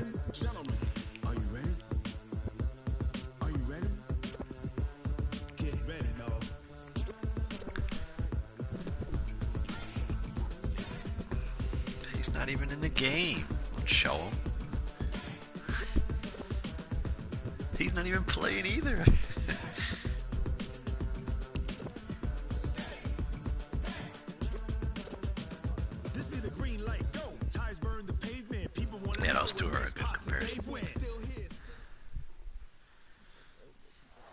and gentlemen, are you ready? Are you ready? Get ready, dog. He's not even in the game. Let's show him. He's not even playing either. Yeah, those two are a good comparison.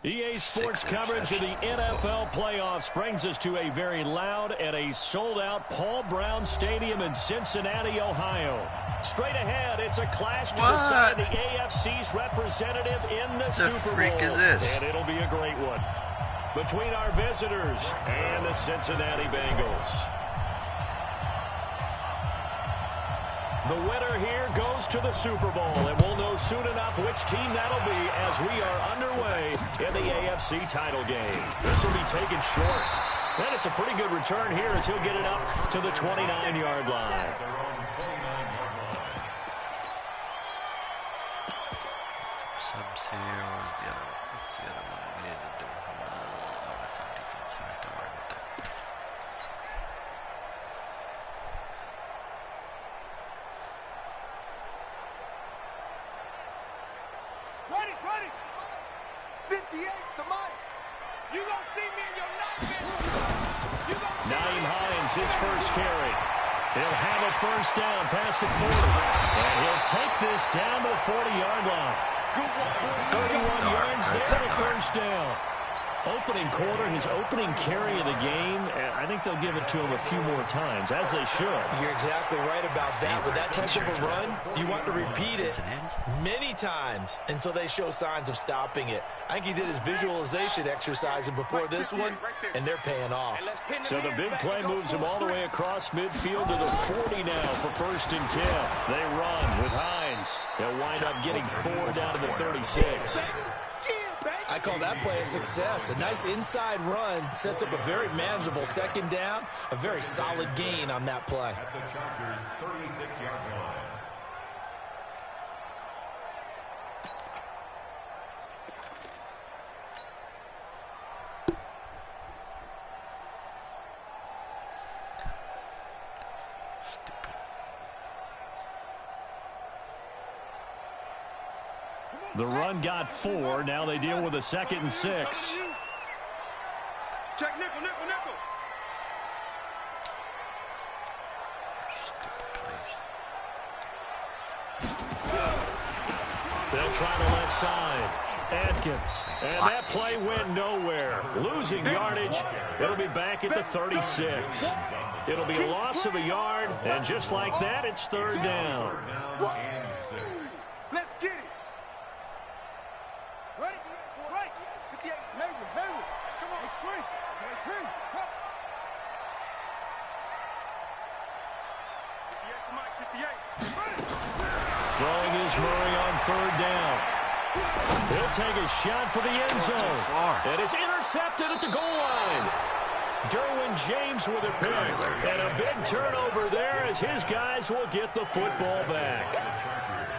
EA Sports coverage of the NFL playoffs brings us to a very loud and a sold-out Paul Brown Stadium in Cincinnati, Ohio. Straight ahead, it's a clash to decide the AFC's representative in the Super Bowl. The freak is this? And it'll be a great one. Between our visitors and the Cincinnati Bengals. The winner here goes to the Super Bowl, and we'll know soon enough which team that'll be as we are underway in the AFC title game. This will be taken short. And it's a pretty good return here as he'll get it up to the 29-yard line. Some subs here. Where's the other one? What's the other one I needed to do? Oh, that's on defense. All right, don't worry about that. Ready! 58 to Mike. You gonna see me in your nightmare. Naeem Hines, his first carry. He'll have a first down past the 40. And he'll take this down to the 40-yard line. 31 yards there, the first down. Opening quarter, his opening carry of the game, I think they'll give it to him a few more times, as they should. You're exactly right about that. With that type of a run, you want to repeat it many times until they show signs of stopping it. I think he did his visualization exercise before this one, and they're paying off. So the big play moves him all the way across midfield to the 40 now for first and 10. They run with Hines. They'll wind up getting 4 down to the 36. I call that play a success. A nice inside run sets up a very manageable second down, a very solid gain on that play. At the Chargers' 36-yard line. The run got 4. Now they deal with a 2nd and 6. Check nickel. They'll try the left side. Atkins. And that play went nowhere. Losing yardage. It'll be back at the 36. It'll be a loss of a yard. And just like that, it's 3rd down. Let's get it. Ready? Right. 58. Maywood. Come on. Screen. Come. 58. Throwing is Murray on 3rd down. He'll take a shot for the end zone. And it's intercepted at the goal line. Derwin James with a pick. And a big turnover there as his guys will get the football back.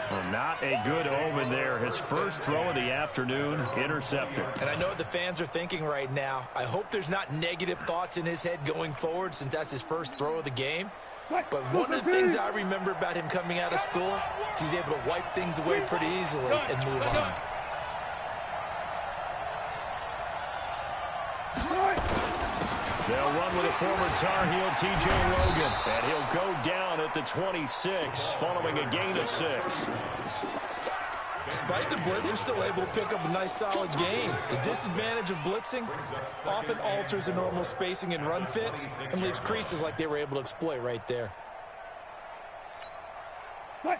Well, not a good omen there. His first throw of the afternoon, intercepted. And I know what the fans are thinking right now. I hope there's not negative thoughts in his head going forward since that's his first throw of the game. But one of the things I remember about him coming out of school is he's able to wipe things away pretty easily and move on. They'll run with a former Tar Heel, T.J. Logan. And he'll go down at the 26 following a gain of 6. Despite the blitz, they're still able to pick up a nice solid gain. The disadvantage of blitzing often alters the normal spacing and run fits and leaves creases like they were able to exploit right there.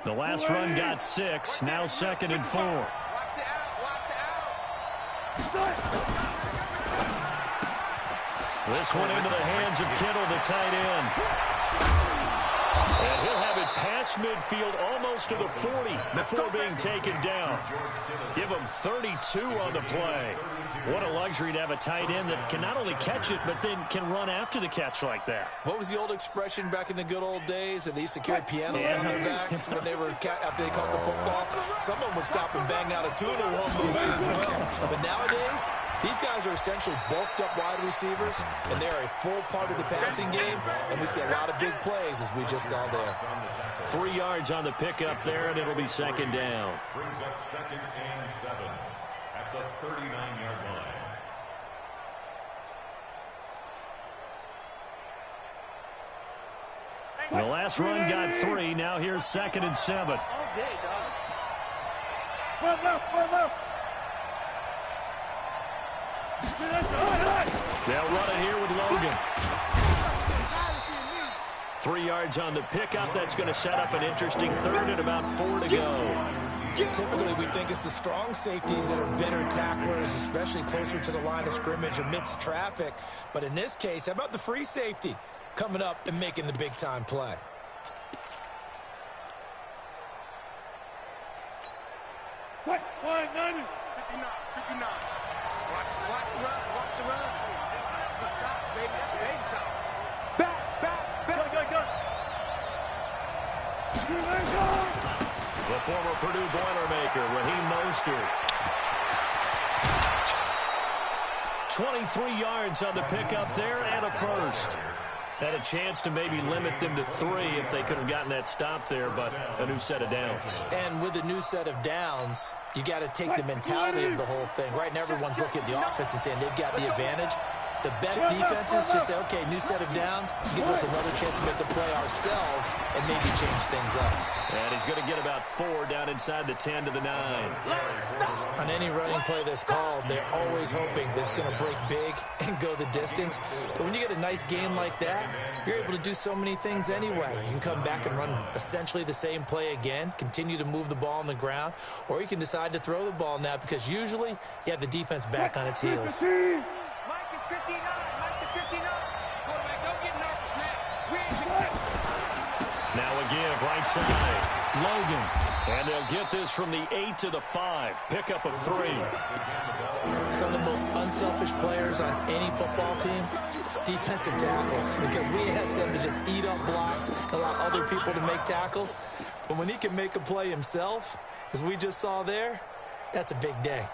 The last run got 6, now 2nd and 4. This one into the hands of Kittle, the tight end. And he'll have it past across midfield almost to the 40 before being taken down. Give him 32 on the play. What a luxury to have a tight end that can not only catch it, but then can run after the catch like that. What was the old expression back in the good old days that they used to carry pianos on their backs when they were after they caught the football? Someone would stop and bang out a tune or one move as well. But nowadays, these guys are essentially bulked up wide receivers, and they're a full part of the passing game, and we see a lot of big plays as we just saw there. 3 yards on the pickup there, and it'll be second down. Brings up 2nd and 7 at the 39-yard line. The last run got 3. Now here's 2nd and 7. All day, dog. One left. They'll run it here with Logan. 3 yards on the pickup. That's going to set up an interesting third and about 4 to go. Typically, we think it's the strong safeties that are better tacklers, especially closer to the line of scrimmage amidst traffic. But in this case, how about the free safety coming up and making the big-time play? What? 190. 59. Watch the run. Good shot, baby. That's a big shot. Back. Go. The former Purdue Boilermaker, Raheem Mostert. 23 yards on the pickup there and a first. Had a chance to maybe limit them to 3 if they could have gotten that stop there, but a new set of downs. And with a new set of downs, you got to take the mentality of the whole thing. Right now, everyone's looking at the offense and saying they've got the advantage. The best defenses just say, okay, new set of downs, gives us another chance to make the play ourselves and maybe change things up. And he's going to get about 4 down inside the 10 to the 9. On any running play that's called, they're always hoping that it's going to break big and go the distance. But when you get a nice game like that, you're able to do so many things anyway. You can come back and run essentially the same play again, continue to move the ball on the ground, or you can decide to throw the ball now because usually you have the defense back on its heels. Mike is 59. Mike's at 59. Quarterback, don't get nervous, man. We ain't Now a give right side. Logan. And they'll get this from the 8 to the 5. Pickup of 3. Some of the most unselfish players on any football team, defensive tackles, because we ask them to just eat up blocks, allow other people to make tackles. But when he can make a play himself, as we just saw there, that's a big day.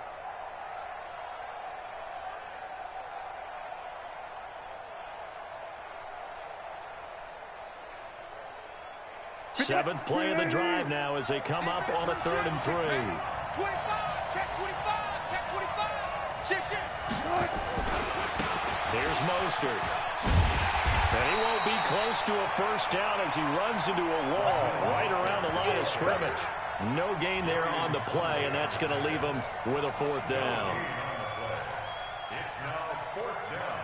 Seventh play of the drive now as they come up on a 3rd and 3. 25. Check 25. Check 25. Check. Here's Mostert. And he won't be close to a first down as he runs into a wall right around the line of scrimmage. No gain there on the play, and that's going to leave him with a 4th down. It's now 4th down.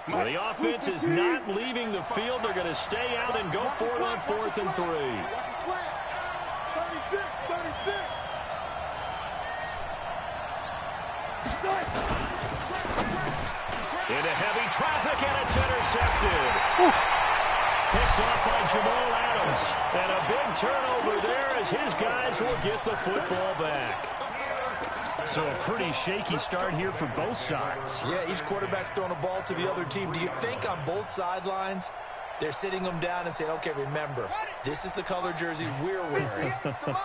Well, the offense is not leaving the field. They're going to stay out and go for it on 4th and 3. Watch the slant. 36. Into heavy traffic, and it's intercepted. Picked off by Jamal Adams. And a big turnover there as his guys will get the football back. So a pretty shaky start here for both sides. Yeah, each quarterback's throwing a ball to the other team. Do you think on both sidelines they're sitting them down and saying, okay, remember, this is the color jersey we're wearing.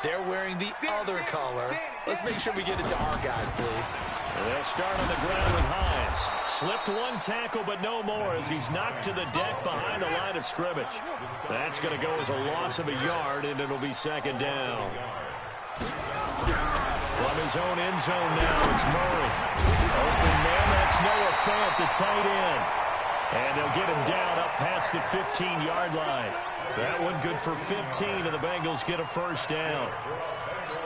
They're wearing the other color. Let's make sure we get it to our guys, please. And they'll start on the ground with Hines. Slipped 1 tackle, but no more as he's knocked to the deck behind the line of scrimmage. That's going to go as a loss of a yard, and it'll be 2nd down. From his own end zone now, it's Murray. Open man, that's Noah Fant, the tight end. And they'll get him down up past the 15-yard line. That one good for 15, and the Bengals get a first down.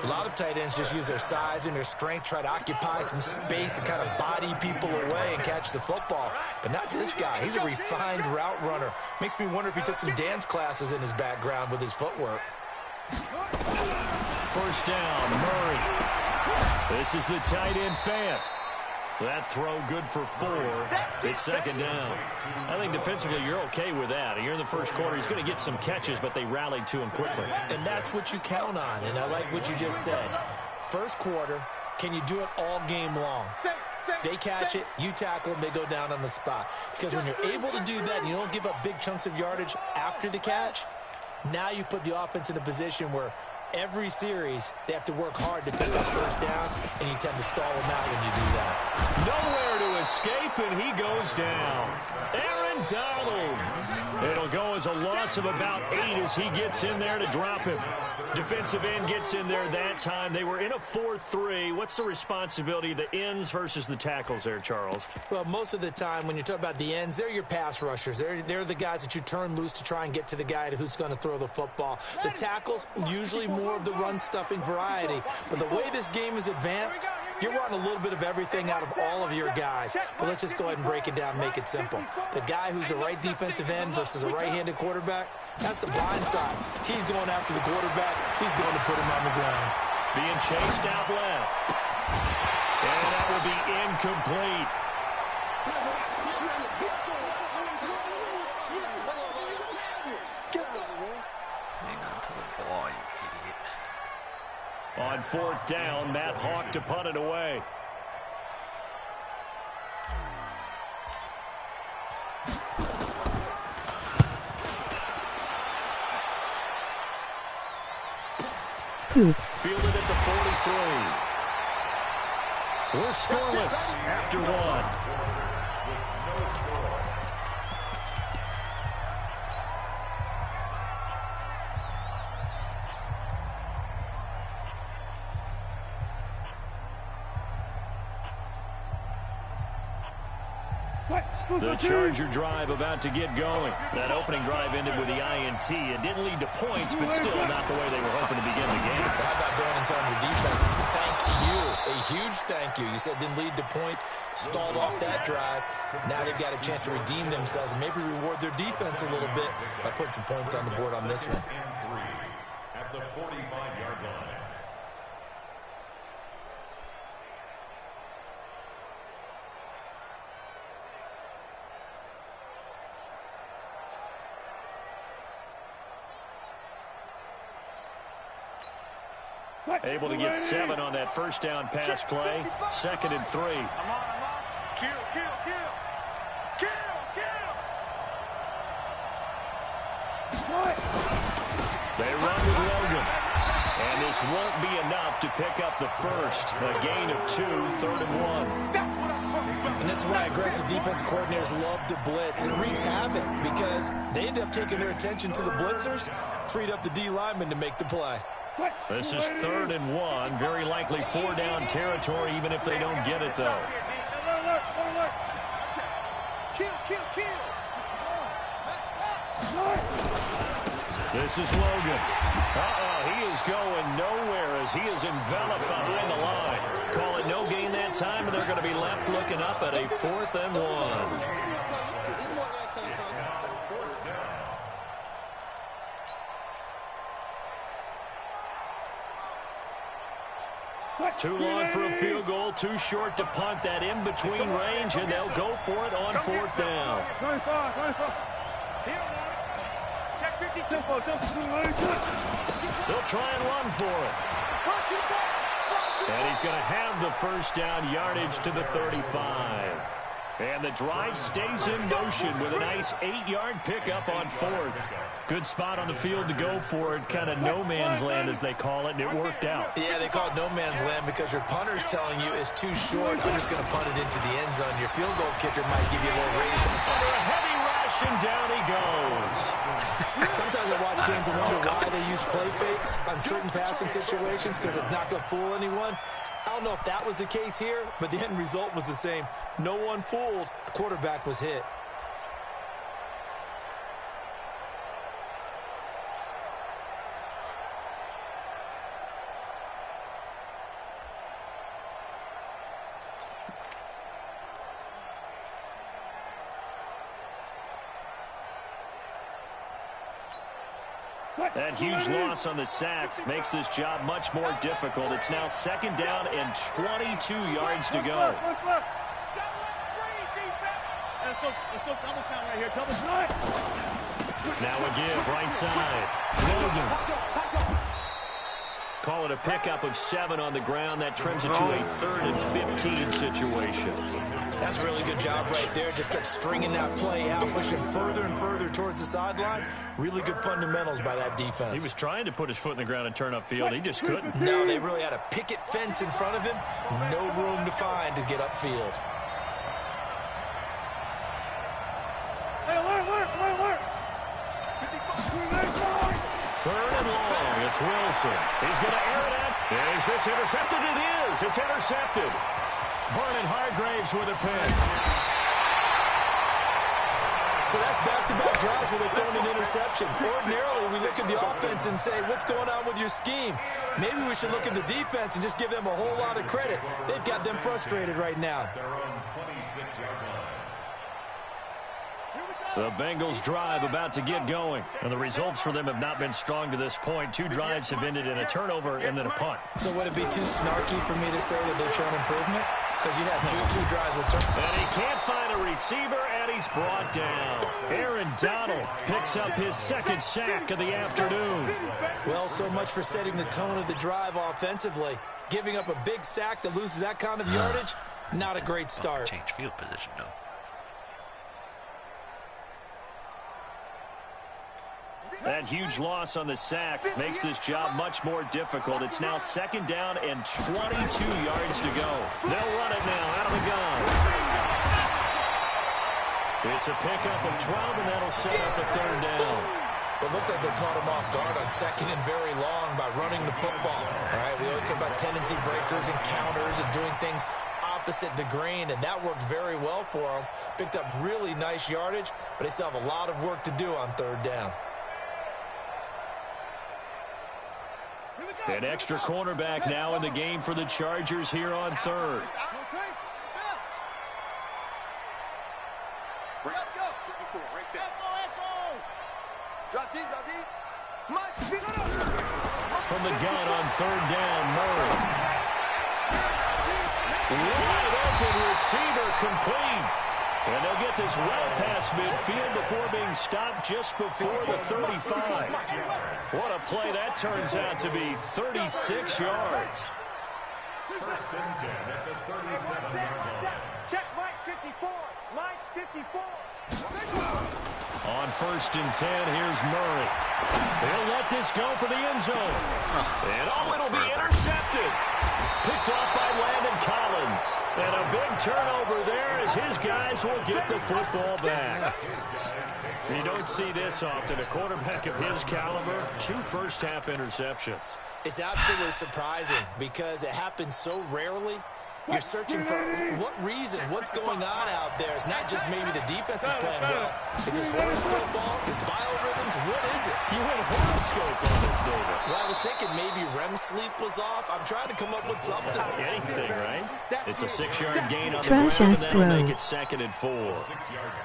A lot of tight ends just use their size and their strength, try to occupy some space and kind of body people away and catch the football. But not this guy. He's a refined route runner. Makes me wonder if he took some dance classes in his background with his footwork. First down, Murray. This is the tight end fan. That throw good for 4. It's second down. I think defensively you're okay with that. You're in the first quarter. He's going to get some catches, but they rallied to him quickly. And that's what you count on, and I like what you just said. First quarter, can you do it all game long? They catch it, you tackle them, they go down on the spot. Because when you're able to do that and you don't give up big chunks of yardage after the catch, now you put the offense in a position where every series, they have to work hard to pick up first downs, and you tend to stall them out when you do that. Nowhere to escape, and he goes down. Aaron Donald. It'll go as a loss of about 8 as he gets in there to drop him. Defensive end gets in there that time. They were in a 4-3. What's the responsibility of the ends versus the tackles there, Charles? Well, most of the time when you talk about the ends, they're your pass rushers. They're the guys that you turn loose to try and get to the guy who's going to throw the football. The tackles, usually more of the run-stuffing variety. But the way this game is advanced, you're wanting a little bit of everything out of all of your guys. But let's just go ahead and break it down, make it simple. The guy who's the right defensive end versus a right-handed quarterback, that's the blind side. He's going after the quarterback. He's going to put him on the ground. Being chased out left. And that will be incomplete. Hang on to the ball, you idiot. On 4th down, Matt Hawk to punt it away. Fielded at the 43. We're scoreless after 1. The Charger drive about to get going. That opening drive ended with the INT. It didn't lead to points, but still not the way they were hoping to begin the game. How about going and telling your defense, thank you, a huge thank you. You said didn't lead to points, stalled off that drive. Now they've got a chance to redeem themselves and maybe reward their defense a little bit by putting some points on the board on this one. At the 45-yard line. Able to get 7 on that first down pass play. 2nd and 3. I'm on. Kill. They run with Logan. And this won't be enough to pick up the first. A gain of 2, 3rd and 1. That's what I'm talking about. And this is why aggressive defense coordinators love to blitz. It wreaks havoc because they end up taking their attention to the blitzers, freed up the D lineman to make the play. This is 3rd and 1. Very likely 4-down territory, even if they don't get it, though. Alert. Kill. This is Logan. He is going nowhere as he is enveloped behind the line. Call it no gain that time, and they're going to be left looking up at a 4th and 1. Too long for a field goal, too short to punt. That in between range, and they'll go for it on 4th down. 25. Check 52. They'll try and run for it. And he's going to have the first down, yardage to the 35. And the drive stays in motion with a nice 8-yard pickup on 4th. Good spot on the field to go for it, kind of no man's land as they call it, and it worked out. Yeah, they call it no man's land because your punter's telling you it's too short. I'm just going to punt it into the end zone. Your field goal kicker might give you a little raise. Under a heavy rush, and down he goes. Sometimes I watch games and wonder why they use play fakes on certain passing situations because it's not going to fool anyone. I don't know if that was the case here, but the end result was the same. No one fooled. The quarterback was hit. That huge loss on the sack makes this job much more difficult. It's now 2nd down and 22 yards to go. Let's go double count right here. Double count. Now a give, right side. Logan. Call it a pickup of 7 on the ground. That trims it to a 3rd and 15 situation. That's a really good job right there. Just kept stringing that play out, pushing further and further towards the sideline. Really good fundamentals by that defense. He was trying to put his foot in the ground and turn upfield. He just couldn't. No, they really had a picket fence in front of him. No room to find to get upfield. Hey, alert. 3rd and long. It's Wilson. He's going to air it out. Is this intercepted? It is. It's intercepted. Vernon Hargraves with a pick. So that's back-to-back drives where they're throwing an interception. Ordinarily, we look at the offense and say, what's going on with your scheme? Maybe we should look at the defense and just give them a whole lot of credit. They've got them frustrated right now. Their own 26-yard line. The Bengals drive about to get going. And the results for them have not been strong to this point. 2 drives have ended in a turnover and then a punt. So would it be too snarky for me to say that they're showing improvement? Because you have two drives with turnovers. And he can't find a receiver, and he's brought down. Aaron Donald picks up his 2nd sack of the afternoon. Well, so much for setting the tone of the drive offensively. Giving up a big sack that loses that kind of yardage, not a great start. Change field position, no. That huge loss on the sack makes this job much more difficult. It's now 2nd down and 22 yards to go. They'll run it now out of the gun. It's a pickup of 12, and that'll set up a 3rd down. It looks like they caught him off guard on 2nd and very long by running the football. All right, we always talk about tendency breakers and counters and doing things opposite the grain, and that worked very well for them. Picked up really nice yardage, but they still have a lot of work to do on 3rd down. An extra cornerback now in the game for the Chargers here on 3rd. From the gun on 3rd down, Murray. Wide open receiver complete. And they'll get this well past midfield before being stopped just before the 35. What a play that turns out to be, 36 yards. 1st and 10 at the 37-yard line. Check Mike 54. Mike 54. On 1st and 10, here's Murray. He'll let this go for the end zone. And it'll be intercepted. Picked off by Landon Collins. And a big turnover there as his guys will get the football back. You don't see this often. A quarterback of his caliber, 2 first-half interceptions. It's absolutely surprising because it happens so rarely. You're searching for what reason, what's going on out there. It's not just maybe the defense is playing well. Is this horoscope ball? Is biorhythms? What is it? You went horoscope on this, David. Well, I was thinking maybe REM sleep was off. I'm trying to come up with something. Anything, right? It's a 6-yard gain on the ground, and that'll make it 2nd and 4.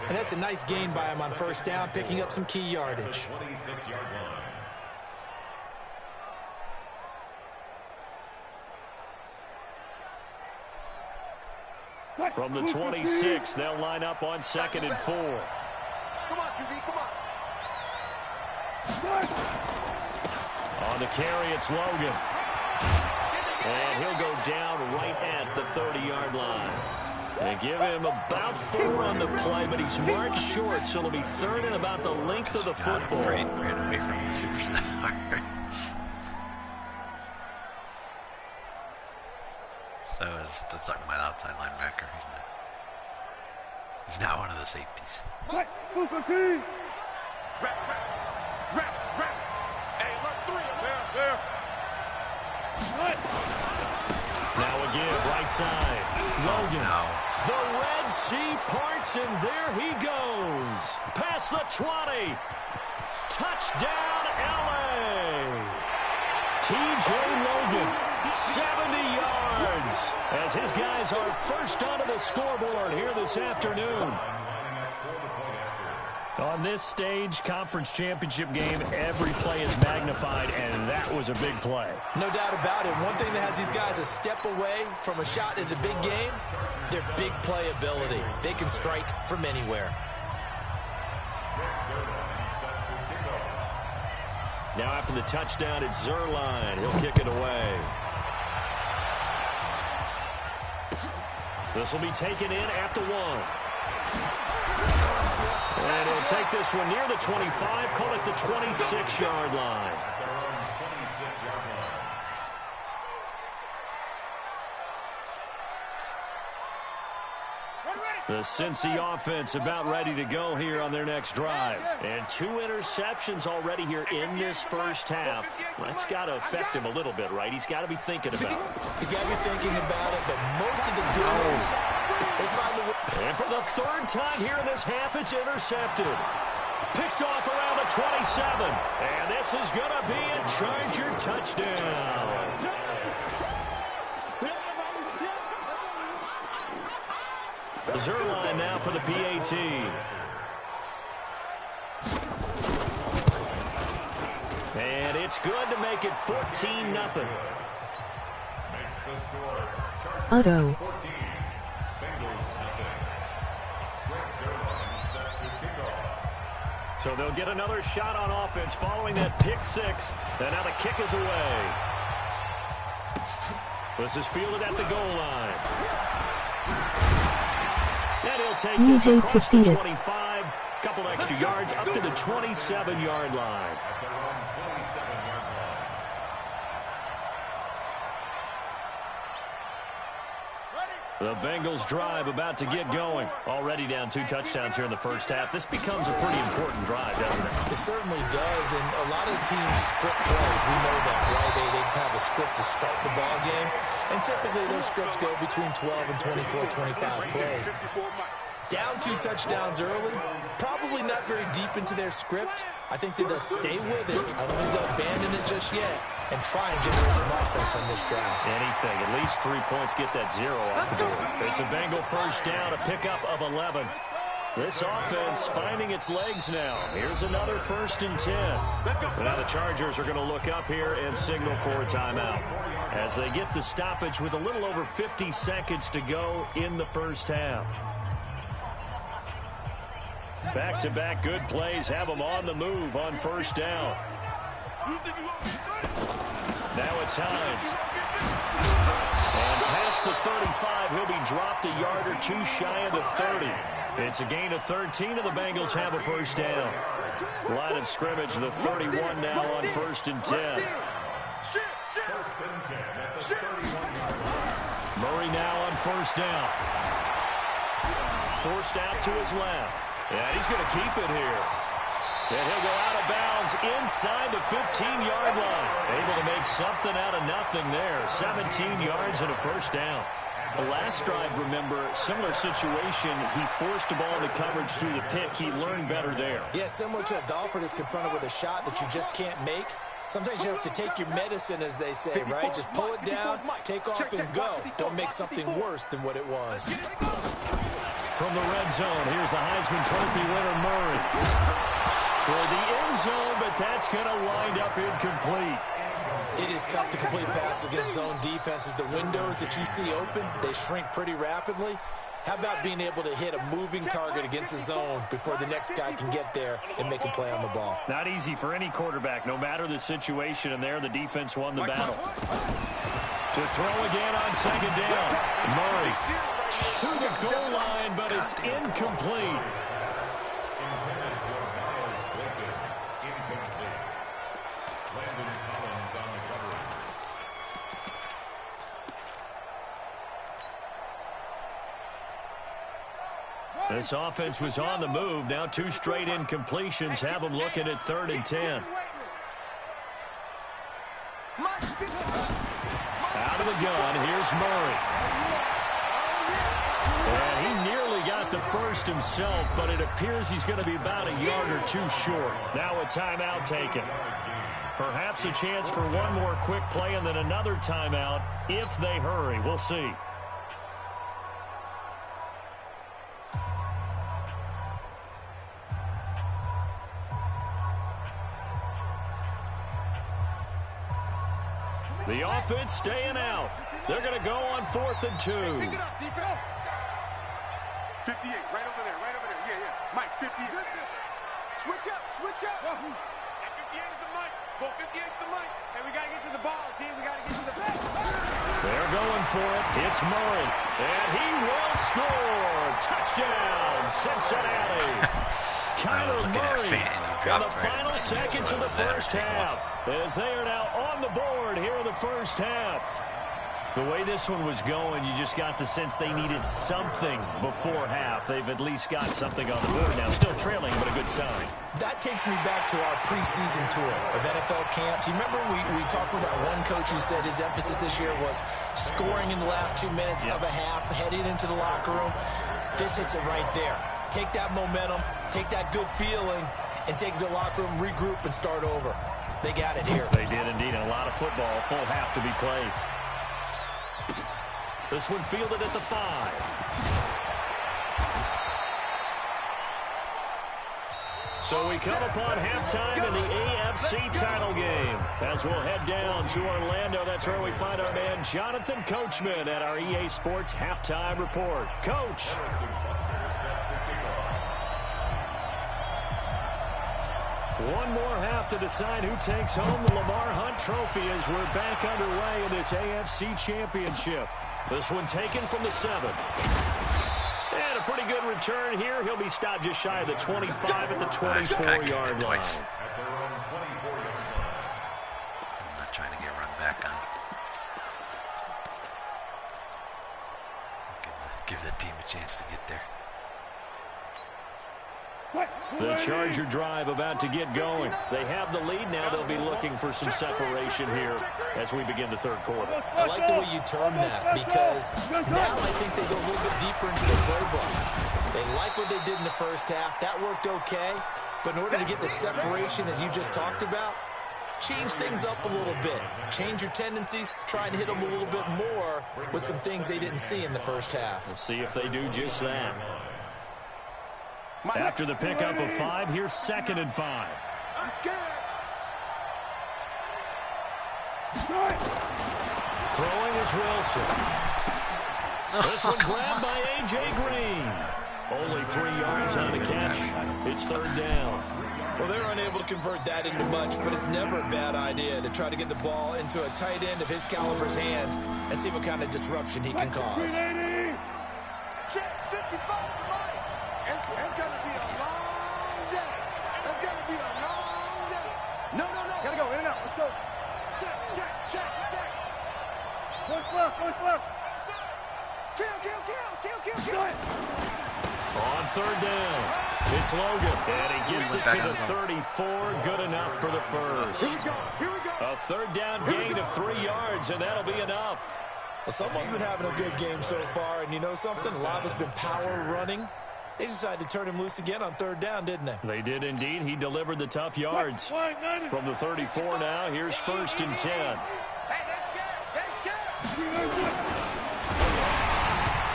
And that's a nice gain by him on 1st down, picking up some key yardage. 26-yard line. From the 26, they'll line up on 2nd and 4. Come on, QB, come on. On the carry, it's Logan. And he'll go down right at the 30-yard line. They give him about 4 on the play, but he's marked short, so it'll be 3rd and about the length of the football. Ran away from the superstar. So it's talking about outside linebacker. He's not one of the safeties. Rap. Hey, look, 3 there. Now again, right side. Logan. No. The Red Sea parts, and there he goes. Past the 20. Touchdown, L.A. T.J. Logan, 70 yards, as his guys are first onto the scoreboard here this afternoon. On this stage, conference championship game, every play is magnified, and that was a big play. No doubt about it. One thing that has these guys a step away from a shot in the big game, their big play ability. They can strike from anywhere. Now after the touchdown, it's Zerline. He'll kick it away. This will be taken in at the 1. And he'll take this one near the 25, call it the 26-yard line. The Cincy offense about ready to go here on their next drive. And 2 interceptions already here in this first half. That's got to affect him a little bit, right? He's got to be thinking about it. He's got to be thinking about it, but most of the good ones, they find a way. And for the 3rd time here in this half, it's intercepted. Picked off around the 27. And this is going to be a Charger touchdown. Zerline now for the PAT. And it's good to make it 14-0. Makes the score. Auto. 14. Bengals nothing. Greg Zerline set to kick off. So they'll get another shot on offense following that pick 6. And now the kick is away. This is fielded at the goal line. And he'll take this across the 25, couple extra yards up to the 27-yard line. At their own 27-yard line. The Bengals drive about to get going. Already down 2 touchdowns here in the first half. This becomes a pretty important drive, doesn't it? It certainly does, and a lot of the teams script plays. We know that, right? They have a script to start the ball game, and typically those scripts go between 12 and 24, 25 plays. Down 2 touchdowns early, probably not very deep into their script. I think that they'll stay with it. I don't think they'll abandon it just yet and try and generate some offense on this drive. Anything, at least 3 points, get that 0 off the board. It's a Bengal first down, a pickup of 11. This offense finding its legs now. Here's another 1st and 10. Now the Chargers are going to look up here and signal for a timeout as they get the stoppage with a little over 50 seconds to go in the first half. Back-to-back good plays have them on the move on 1st down. Now it's Hines. And past the 35, he'll be dropped a yard or 2 shy of the 30. It's a gain of 13, and the Bengals have a 1st down. Line of scrimmage, the 31 now on 1st and 10. Murray now on 1st down. Forced out to his left. Yeah, he's going to keep it here. And he'll go out of bounds inside the 15-yard line. Able to make something out of nothing there. 17 yards and a 1st down. The last drive, remember, similar situation. He forced the ball into coverage through the pick. He learned better there. Yeah, similar to a golfer that's confronted with a shot that you just can't make. Sometimes you have to take your medicine, as they say, right? Just pull it down, take off, and go. Don't make something worse than what it was. From the red zone, here's the Heisman Trophy winner, Murray. Toward the end zone, but that's going to wind up incomplete. It is tough to complete passes against zone defenses. The windows that you see open, they shrink pretty rapidly. How about being able to hit a moving target against a zone before the next guy can get there and make a play on the ball? Not easy for any quarterback, no matter the situation, and there the defense won the battle. To throw again on 2nd down. Murray to the goal line, but it's incomplete. This offense was on the move. Now 2 straight incompletions have them looking at 3rd and 10. Out of the gun, here's Murray. And he nearly got the 1st himself, but it appears he's going to be about a yard or 2 short. Now a timeout taken. Perhaps a chance for one more quick play and then another timeout if they hurry. We'll see. The offense staying out. They're going to go on 4th and 2. Pick it up, defense. 58, right over there, right over there. Yeah, yeah. Mike, 58. Switch up, switch up. That 58 is the Mike. Go 58 is the Mike. And we got to get to the ball, team. We got to get to the ball. They're going for it. It's Murray. And he will score. Touchdown, Cincinnati. Kyler Murray in the final seconds of the first half. As they are now on the board here in the first half. The way this one was going, you just got the sense they needed something before half. They've at least got something on the board now. Still trailing, but a good sign. That takes me back to our preseason tour of NFL camps. You remember we talked with that one coach who said his emphasis this year was scoring in the last 2 minutes of a half, heading into the locker room. This hits it right there. Take that momentum, take that good feeling, and take it to the locker room, regroup, and start over. They got it here. They did indeed. A lot of football, full half to be played. This one fielded at the 5. So we come upon halftime in the AFC title game. As we'll head down to Orlando, that's where we find our man Jonathan Coachman at our EA Sports Halftime Report. Coach. One more half to decide who takes home the Lamar Hunt Trophy as we're back underway in this AFC Championship. This one taken from the 7. And a pretty good return here. He'll be stopped just shy of the 25 at the 24-yard line. I'm not trying to get run back on. Give the team a chance to get there. The Charger drive about to get going. They have the lead now. They'll be looking for some separation here as we begin the third quarter. I like the way you term that because now I think they go a little bit deeper into their playbook. They like what they did in the first half. That worked okay. But in order to get the separation that you just talked about, change things up a little bit. Change your tendencies. Try and hit them a little bit more with some things they didn't see in the first half. We'll see if they do just that. After the pickup of 5, here's 2nd and 5. I'm scared. Throwing is Wilson. This one grabbed by A.J. Green. Only 3 yards on the catch. It's 3rd down. Well, they're unable to convert that into much, but it's never a bad idea to try to get the ball into a tight end of his caliber's hands and see what kind of disruption he can cause. Check 55. It's going to be a long day. It's going to be a long day. No. Got to go in and out. Let's go. Check. One flip. Kill. On 3rd down, it's Logan. And he gets it to the 34. Good enough for the first. Here we go. A 3rd down gain of 3 yards, and that'll be enough. Well, someone's been having a good game so far, and you know something? A lot of it's been power running. They decided to turn him loose again on 3rd down, didn't they? They did indeed. He delivered the tough yards. From the 34 now, here's 1st and 10. Hey, they're scared.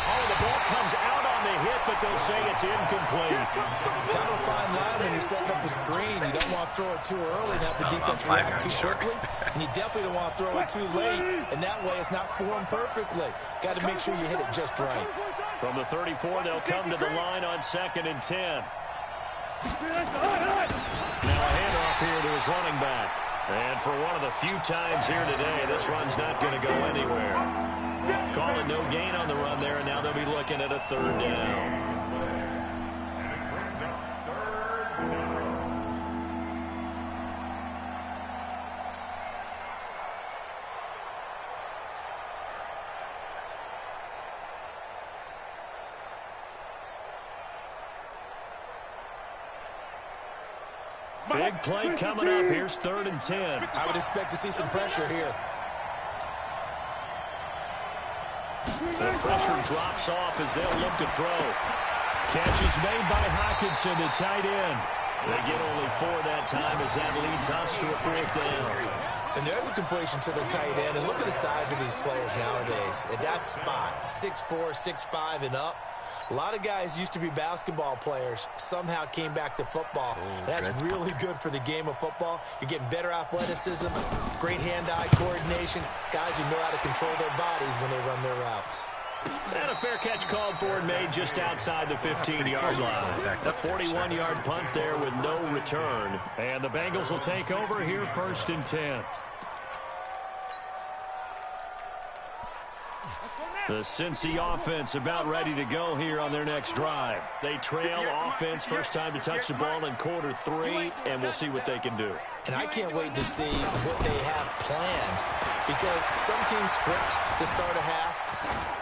Oh, the ball comes out on the hit, but they'll say it's incomplete. Kind of a fine line when you're setting up a screen. You don't want to throw it too early and have the defense react too quickly. And you definitely don't want to throw it too late, and that way it's not formed perfectly. Got to make sure you hit it just right. From the 34, they'll come to the line on 2nd and 10. Now a handoff here to his running back. And for one of the few times here today, this run's not going to go anywhere. Calling no gain on the run there, and now they'll be looking at a 3rd down. Big play coming up. Here's 3rd and 10. I would expect to see some pressure here. The pressure drops off as they'll look to throw. Catch is made by Hockenson, the tight end. They get only 4 that time as that leads us to a 4th down. And there's a completion to the tight end. And look at the size of these players nowadays. At that spot, 6'4", 6'5", and up. A lot of guys used to be basketball players, somehow came back to football. That's really good for the game of football. You're getting better athleticism, great hand-eye coordination, guys who know how to control their bodies when they run their routes. And a fair catch called for and made just outside the 15-yard line. A 41-yard punt there with no return. And the Bengals will take over here 1st and 10. The Cincy offense about ready to go here on their next drive. They trail offense, first time to touch the ball in quarter 3, and we'll see what they can do. And I can't wait to see what they have planned, because some teams script to start a half.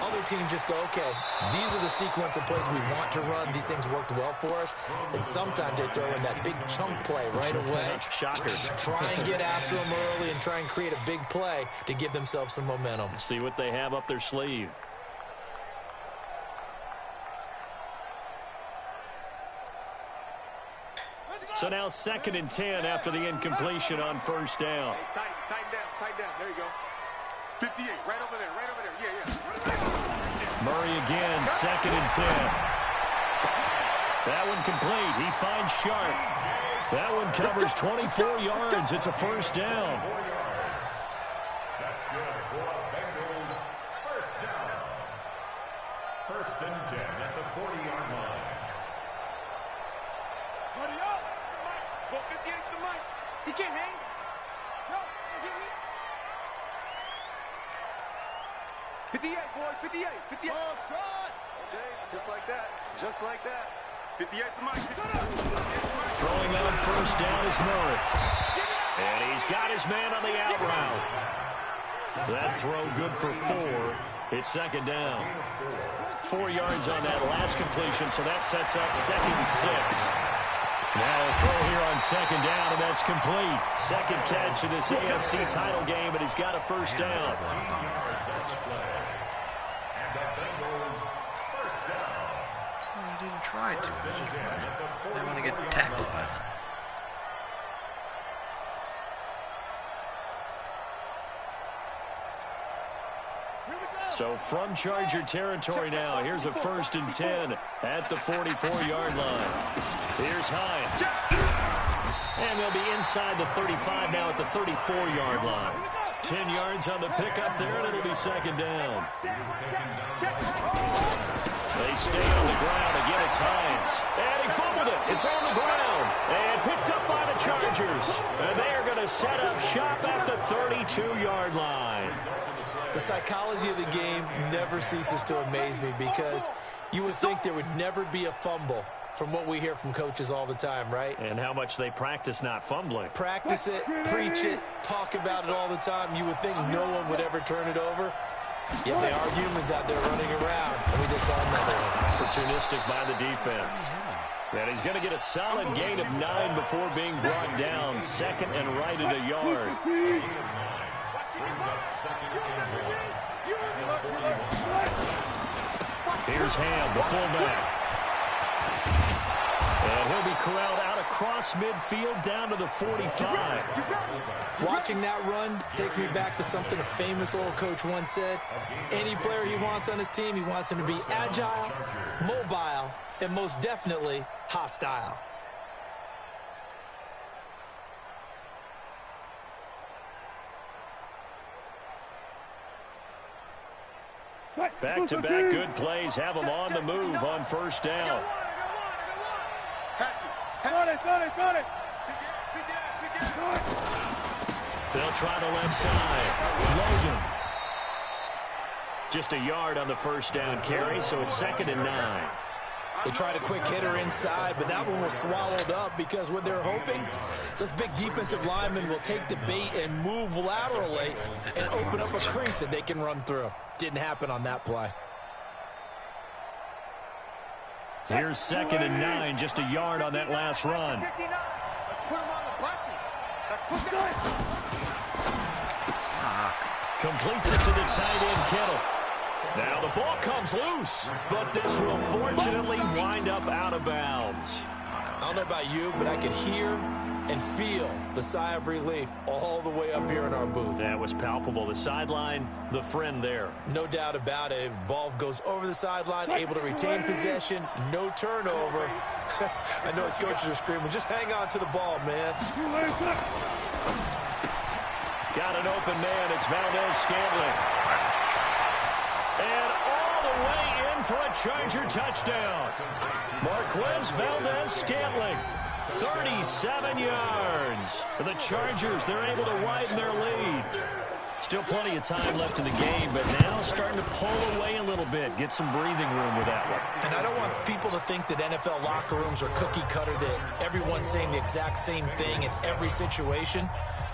Other teams just go, okay, these are the sequence of plays we want to run. These things worked well for us. And sometimes they throw in that big chunk play right away. Shocker. Try and get after them early and try and create a big play to give themselves some momentum. See what they have up their sleeve. So now 2nd and 10 after the incompletion on 1st down. Hey, tighten down. There you go. 58, right over there. Yeah. Murray again, 2nd and 10. That one complete. He finds Sharp. That one covers 24 yards. It's a 1st down. That's good for Bengals. 1st down. 1st and 10 at the 40-yard line. Buddy up. Go 58's the mic. He can't hang. No, hit me. 58, boys, 58. Oh, trot. Okay, just like that. 58's the mic. Throwing on 1st down is Murray. And he's got his man on the out route. That throw good for 4. It's 2nd down. 4 yards on that last completion, so that sets up 2nd and 6. Now a throw here on 2nd down, and that's complete. 2nd catch of this AFC title game, and he's got a 1st down. And the Bengals 1st down. Well, he didn't try to. I didn't want to get tackled by them. So from Charger territory now, here's a 1st and 10 at the 44-yard line. Here's Hines. And they'll be inside the 35 now at the 34-yard line. 10 yards on the pickup there, and it'll be 2nd down. They stay on the ground. Again, it's Hines. And he fumbled it. It's on the ground. And picked up by the Chargers. And they are going to set up shop at the 32-yard line. The psychology of the game never ceases to amaze me, because you would think there would never be a fumble from what we hear from coaches all the time, right? And how much they practice not fumbling. Practice it, preach it, talk about it all the time. You would think no one would ever turn it over. Yet they are humans out there running around, and we just saw another one. Opportunistic by the defense. And he's going to get a solid gain of 9 before being brought down. 2nd and right at a yard. Here's Ham, the fullback. And he'll be corralled out across midfield down to the 45. Watching that run takes me back to something a famous old coach once said. Any player he wants on his team, he wants him to be agile, mobile, and most definitely hostile. Back-to-back good plays have them on the move on 1st down. They'll try the left side. Logan. Just a yard on the 1st down carry, so it's 2nd and 9. They tried a quick hitter inside, but that one was swallowed up, because what they're hoping, this big defensive lineman will take the bait and move laterally and open up a crease that they can run through. Didn't happen on that play. Here's 2nd and 9, just a yard on that last run. Let's put him on the buses. Let's put them. Completes it to the tight end, Kittle. Now the ball comes loose, but this will fortunately wind up out of bounds. I don't know about you, but I could hear and feel the sigh of relief all the way up here in our booth. That was palpable. The sideline, the friend there. No doubt about it. Ball goes over the sideline, able to retain possession, no turnover. I know his coaches are screaming, just hang on to the ball, man. Got an open man. It's Valdez-Scantling. And all the way in for a Charger touchdown. Marquez Valdez-Scantling, 37 yards. For the Chargers, they're able to widen their lead. Still plenty of time left in the game, but now starting to pull away a little bit. Get some breathing room with that one. And I don't want people to think that NFL locker rooms are cookie cutter, that everyone's saying the exact same thing in every situation.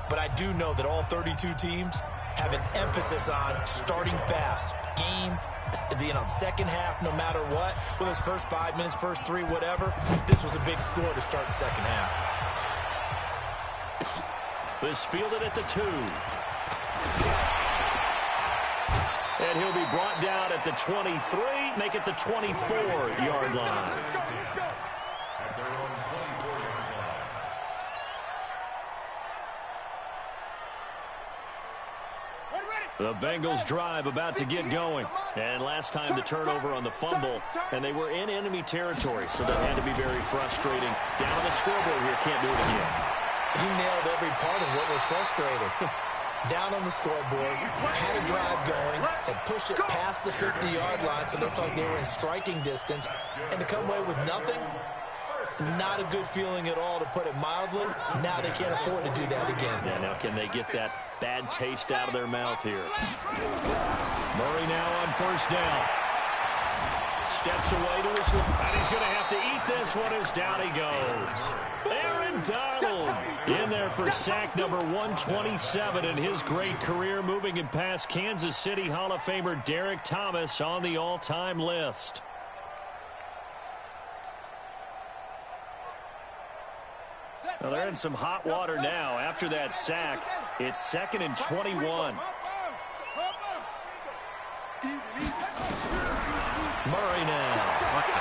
But I do know that all 32 teams have an emphasis on starting fast. Game, second half, no matter what. Whether it's first 5 minutes, first 3, whatever. This was a big score to start the second half. This fielded at the 2. And he'll be brought down at the 23, make it the 24-yard line. The Bengals drive about to get going. And last time the turnover on the fumble, and they were in enemy territory, so that had to be very frustrating. Down the scoreboard here, can't do it again. You nailed every part of what was frustrating. Down on the scoreboard, had a drive going, and pushed it past the 50-yard line, so they thought they were in striking distance. And to come away with nothing, not a good feeling at all, to put it mildly. Now they can't afford to do that again. Yeah, now can they get that bad taste out of their mouth here? Murray now on first down. Steps away to his left, and he's going to have to eat this one as down he goes. Aaron Donald in there for sack number 127 in his great career, moving it past Kansas City Hall of Famer Derek Thomas on the all-time list. Well, they're in some hot water now. After that sack, it's 2nd and 21. Murray now. What the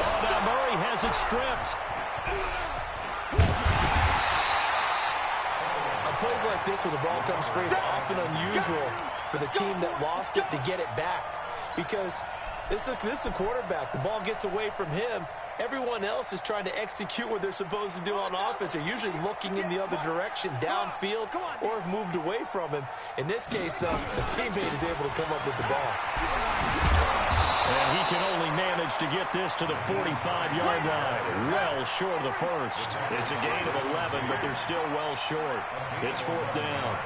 Oh, now Murray has it stripped. On plays like this where the ball comes free, it's often unusual for the team that lost it to get it back. Because this is the quarterback. The ball gets away from him. Everyone else is trying to execute what they're supposed to do on offense. They're usually looking in the other direction, downfield, or have moved away from him. In this case, though, a teammate is able to come up with the ball. And he can only manage to get this to the 45-yard line. Well short of the first. It's a gain of 11, but they're still well short. It's 4th down.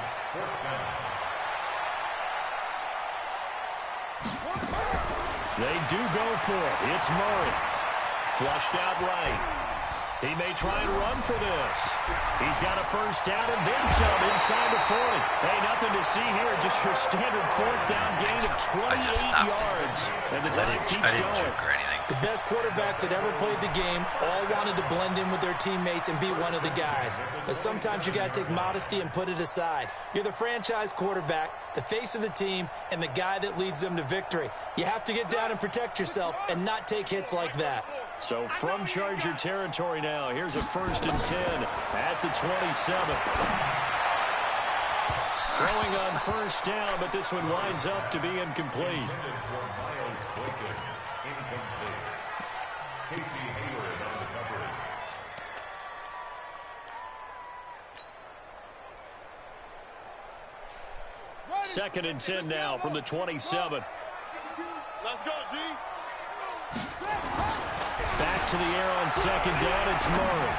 It's 4th down. They do go for it. It's Murray. Flushed out right. He may try and run for this. He's got a first down and then some inside the 40. Hey, nothing to see here. Just your standard 4th down gain of 28 yards. And the time keeps going. The best quarterbacks that ever played the game all wanted to blend in with their teammates and be one of the guys. But sometimes you got to take modesty and put it aside. You're the franchise quarterback, the face of the team, and the guy that leads them to victory. You have to get down and protect yourself and not take hits like that. So from Charger territory now, here's a 1st and 10 at the 27. Throwing on first down, but this one winds up to be incomplete. Second and 10 now from the 27. Let's go, D. Back to the air on second down, it's Murray.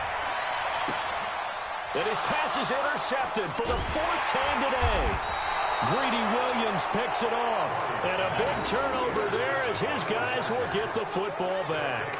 And his pass is intercepted for the 4th time today. Greedy Williams picks it off. And a big turnover there as his guys will get the football back.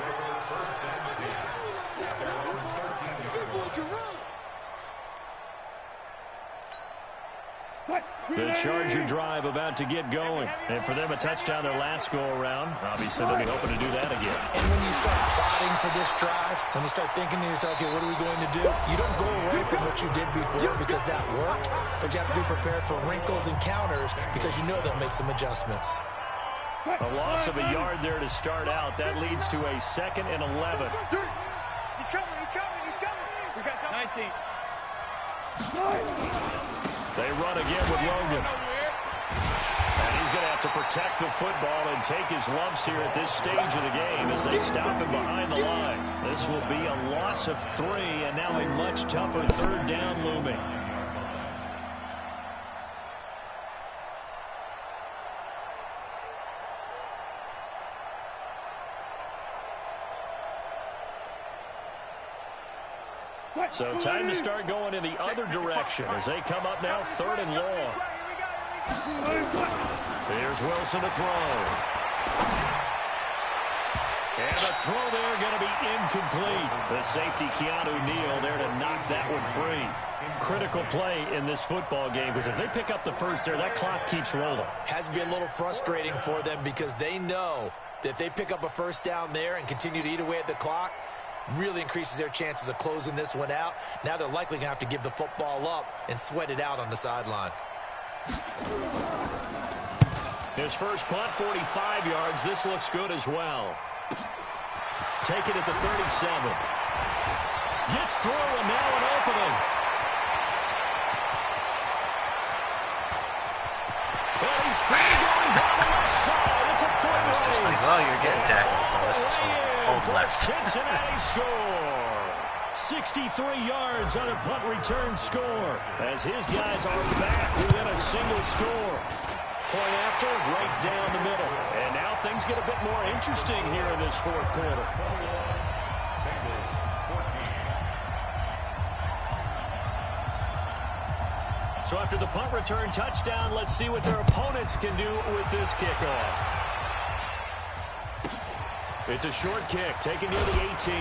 The Charger drive about to get going. And for them, a touchdown their last go-around. Obviously, they'll be hoping to do that again. And when you start plotting for this drive, when you start thinking to yourself, okay, what are we going to do? You don't go away from what you did before because that worked, but you have to be prepared for wrinkles and counters because you know they'll make some adjustments. A loss of a yard there to start out. That leads to a 2nd and 11. He's coming, he's coming, he's coming. 19. They run again with Logan. And he's going to have to protect the football and take his lumps here at this stage of the game as they stop him behind the line. This will be a loss of 3, and now a much tougher third down looming. So time to start going in the other direction as they come up now 3rd and long. Here's Wilson to throw. And the throw there going to be incomplete. The safety Keanu Neal there to knock that one free. Critical play in this football game because if they pick up the first there, that clock keeps rolling. Has to be a little frustrating for them because they know that if they pick up a first down there and continue to eat away at the clock, really increases their chances of closing this one out. Now they're likely going to have to give the football up and sweat it out on the sideline. His first punt, 45 yards. This looks good as well. Take it at the 37. Gets through, and now an opening. And he's free going down the left side. It's a foot race. I was just like, well, you're getting tackled, so let's just hold left. Cincinnati score. 63 yards on a punt return score as his guys are back within a single score. Point after, right down the middle. And now things get a bit more interesting here in this 4th quarter. So after the punt return touchdown, let's see what their opponents can do with this kickoff. It's a short kick, taken near the 18.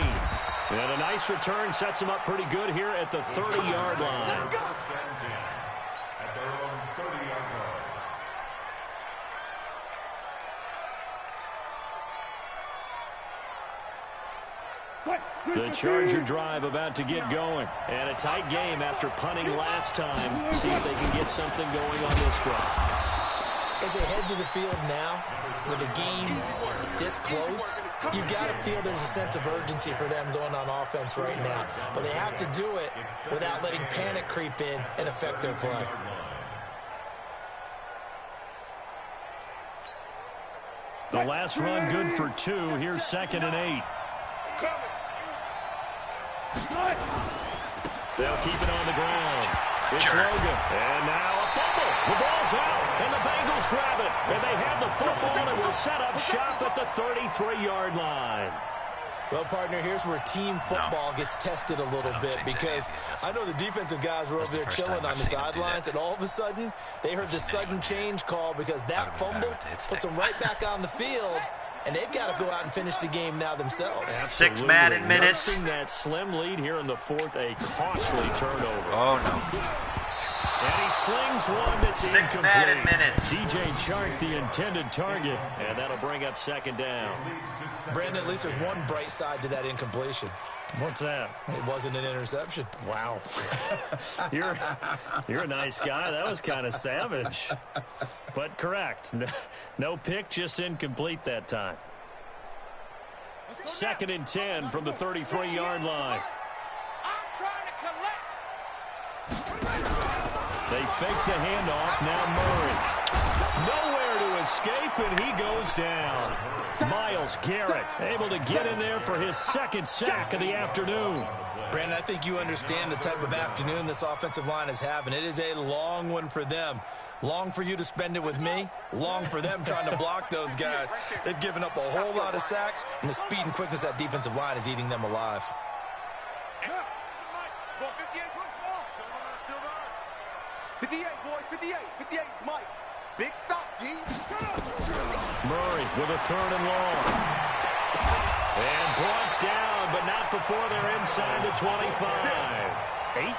And a nice return sets them up pretty good here at the 30-yard line. At their own 30-yard line. The Charger drive about to get going. And a tight game after punting last time. See if they can get something going on this drive. As they head to the field now, with the game this close, you've got to feel there's a sense of urgency for them going on offense right now. But they have to do it without letting panic creep in and affect their play. The last run good for 2. Here's 2nd and 8. They'll keep it on the ground. It's Logan. And now a fumble. The ball's out, and the Bengals grab it. And they have the football and will set up shop at the 33-yard line. Well, partner, here's where team football gets tested a little bit because I know the defensive guys were over there chilling on the sidelines, and all of a sudden they heard the sudden change call because that fumble puts them right back on the field. And they've got to go out and finish the game now themselves. Absolutely. 6 Madden minutes. Nursing that slim lead here in the 4th, a costly turnover. Oh, no. And he slings one that's 6 Madden minutes. DJ Chark, the intended target, and that'll bring up 2nd down. Brandon, at least there's one bright side to that incompletion. What's that? It wasn't an interception. Wow. You're a nice guy. That was kind of savage. But correct. No pick, just incomplete that time. 2nd and 10 from the 33-yard line. I'm trying to collect. They fake the handoff. Now Murray. Nowhere to escape, and he goes down. Myles Garrett able to get in there for his 2nd sack of the afternoon. Brandon, I think you understand the type of afternoon this offensive line is having. It is a long one for them. Long for you to spend it with me. Long for them trying to block those guys. They've given up a whole lot of sacks, and the speed and quickness of that defensive line is eating them alive. 58, boys, 58. 58, Mike. Big stop, G. Murray with a 3rd and long. And brought down, but not before they're inside the 25.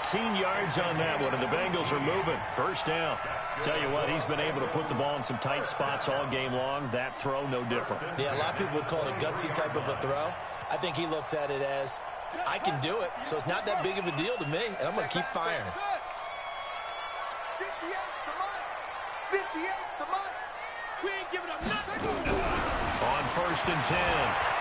18 yards on that one, and the Bengals are moving. 1st down. Tell you what, he's been able to put the ball in some tight spots all game long. That throw, no different. Yeah, a lot of people would call it a gutsy type of a throw. I think he looks at it as, I can do it, so it's not that big of a deal to me, and I'm going to keep firing. 58 to Mike. 58 to Mike. We ain't giving up nothing. On 1st and 10,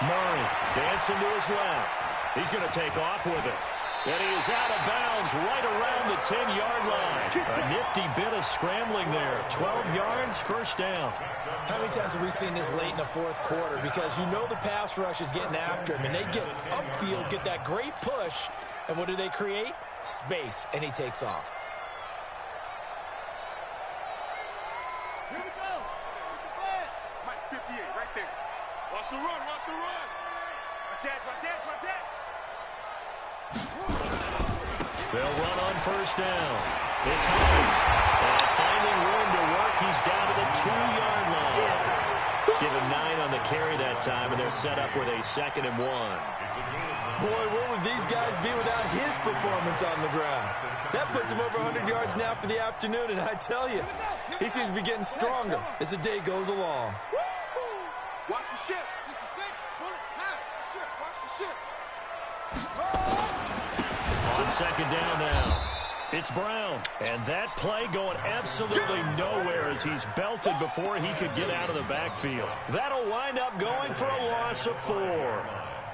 Murray dancing to his left. He's going to take off with it. And he is out of bounds right around the 10-yard line. A nifty bit of scrambling there. 12 yards, first down. How many times have we seen this late in the fourth quarter? Because you know the pass rush is getting after him, and they get upfield, get that great push, and what do they create? Space, and he takes off. Here we go. Mike 58, right there. Watch the run, watch the run. Watch that, watch that, watch that. They'll run on first down. It's Hines. And finding room to work, he's down to the 2-yard line. Give him 9 on the carry that time, and they're set up with a 2nd and 1. Boy, where would these guys be without his performance on the ground? That puts him over 100 yards now for the afternoon, and I tell you, he seems to be getting stronger as the day goes along. Watch the ship. 66, pull it, have ship, watch the ship. On 2nd down now, it's Brown. And that play going absolutely nowhere as he's belted before he could get out of the backfield. That'll wind up going for a loss of 4.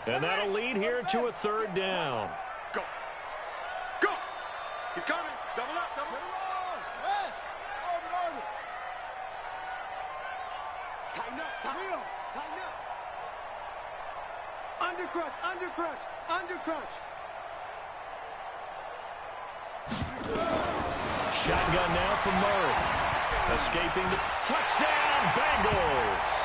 And that'll lead here to a 3rd down. Go. Go. He's coming. Double up, double up. Tighten up, tighten up, tighten up. Undercrush, undercrush, undercrush. Shotgun now from Murray. Escaping the touchdown, Bengals.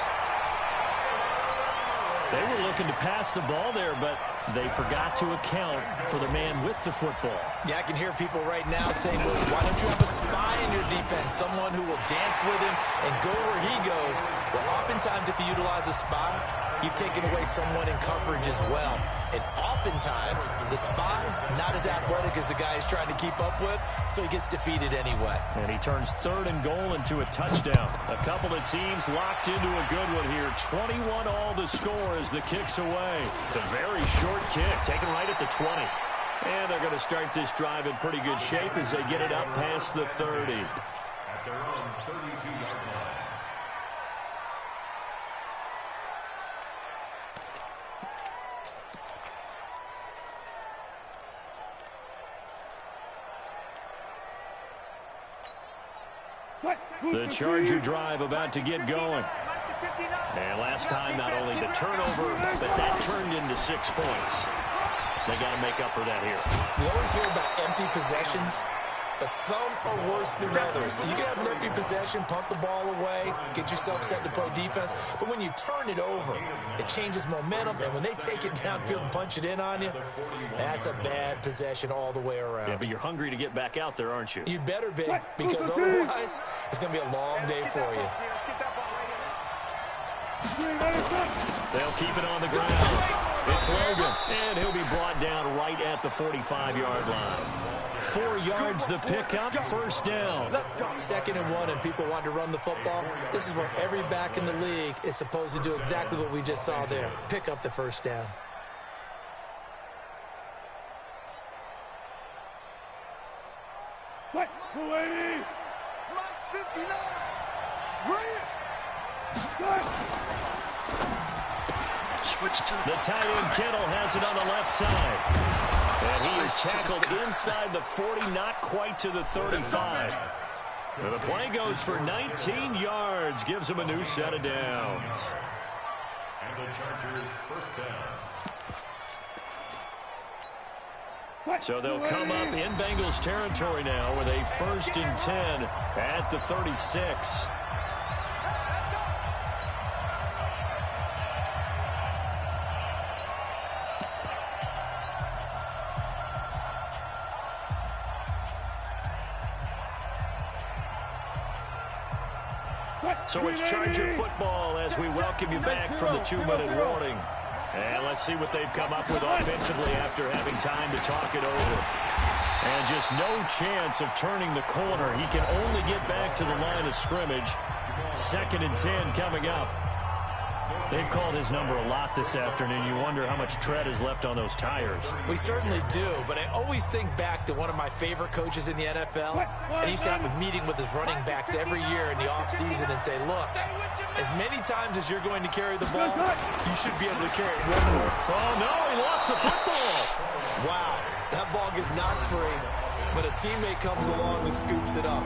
They were looking to pass the ball there, but they forgot to account for the man with the football. Yeah, I can hear people right now saying, well, why don't you have a spy in your defense, someone who will dance with him and go where he goes? Well, oftentimes if you utilize a spy, you've taken away someone in coverage as well. And oftentimes, the spy, not as athletic as the guy he's trying to keep up with, so he gets defeated anyway. And he turns 3rd and goal into a touchdown. A couple of teams locked into a good one here. 21 all the score as the kick's away. It's a very short kick, taken right at the 20. And they're going to start this drive in pretty good shape as they get it up past the 30. At their own 32-yard line. The Charger drive about to get going. And last time, not only the turnover, but that turned into 6 points. They got to make up for that here. You always hear about empty possessions, but some are worse than others. You can have an empty possession, pump the ball away, get yourself set to play defense, but when you turn it over, it changes momentum, and when they take it downfield and punch it in on you, that's a bad possession all the way around. Yeah, but you're hungry to get back out there, aren't you? You'd better be, because otherwise, it's going to be a long day for you. They'll keep it on the ground. It's Logan, and he'll be brought down right at the 45-yard line. 4 yards the pickup, first down. 2nd and 1, and people want to run the football. This is where every back in the league is supposed to do exactly what we just saw there. Pick up the first down. Mike 59. Bring it. Switch to The tight end Kittle has it on the left side. And he is tackled inside the 40, not quite to the 35. And the play goes for 19 yards, gives him a new set of downs. And the Chargers first down. So they'll come up in Bengals territory now with a 1st and 10 at the 36. So it's Charger football as we welcome you back from the 2-minute warning. And let's see what they've come up with offensively after having time to talk it over. And just no chance of turning the corner. He can only get back to the line of scrimmage. 2nd and 10 coming up. They've called his number a lot this afternoon. You wonder how much tread is left on those tires. We certainly do, but I always think back to one of my favorite coaches in the NFL. And he used to have a meeting with his running backs every year in the offseason and say, look, as many times as you're going to carry the ball, you should be able to carry it one more. Oh, no, he lost the football. Wow. That ball gets knocked free, but a teammate comes along and scoops it up.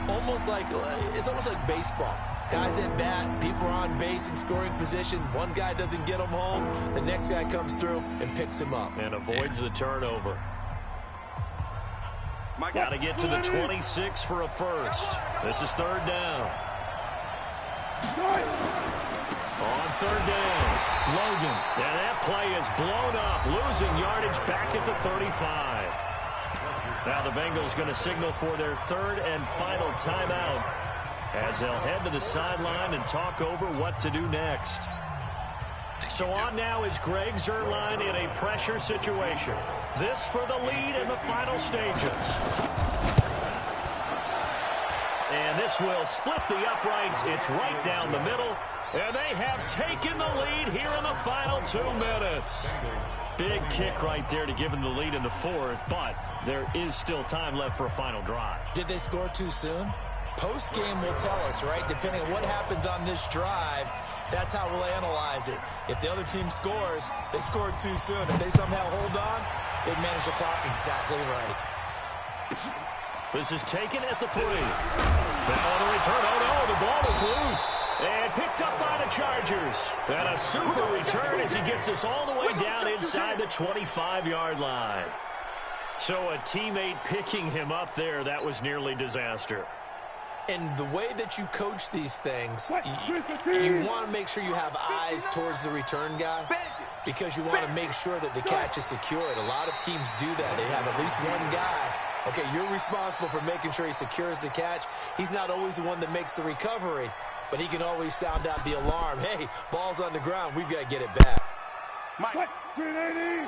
It's almost like baseball. Guys at bat, people are on base in scoring position. One guy doesn't get him home. The next guy comes through and picks him up. And avoids the turnover. Got to get to the 26 for a first. This is third down. On third down, Logan. And that play is blown up, losing yardage back at the 35. Now the Bengals going to signal for their third and final timeout as they'll head to the sideline and talk over what to do next. So on now is Greg Zuerlein in a pressure situation. This for the lead in the final stages. And this will split the uprights. It's right down the middle. And they have taken the lead here in the final 2 minutes. Big kick right there to give them the lead in the fourth, but there is still time left for a final drive. Did they score too soon? Post-game will tell us, right? Depending on what happens on this drive, that's how we'll analyze it. If the other team scores, they scored too soon. If they somehow hold on, they manage the clock exactly right. This is taken at the 3. Now the return. Oh, no, the ball is loose. And picked up by the Chargers. And a super return as he gets us all the way down inside the 25-yard line. So a teammate picking him up there, that was nearly disaster. And the way that you coach these things, you want to make sure you have eyes towards the return guy because you want to make sure that the catch is secured. A lot of teams do that. They have at least one guy. Okay, you're responsible for making sure he secures the catch. He's not always the one that makes the recovery, but he can always sound out the alarm. Hey, ball's on the ground. We've got to get it back. Mike, 380.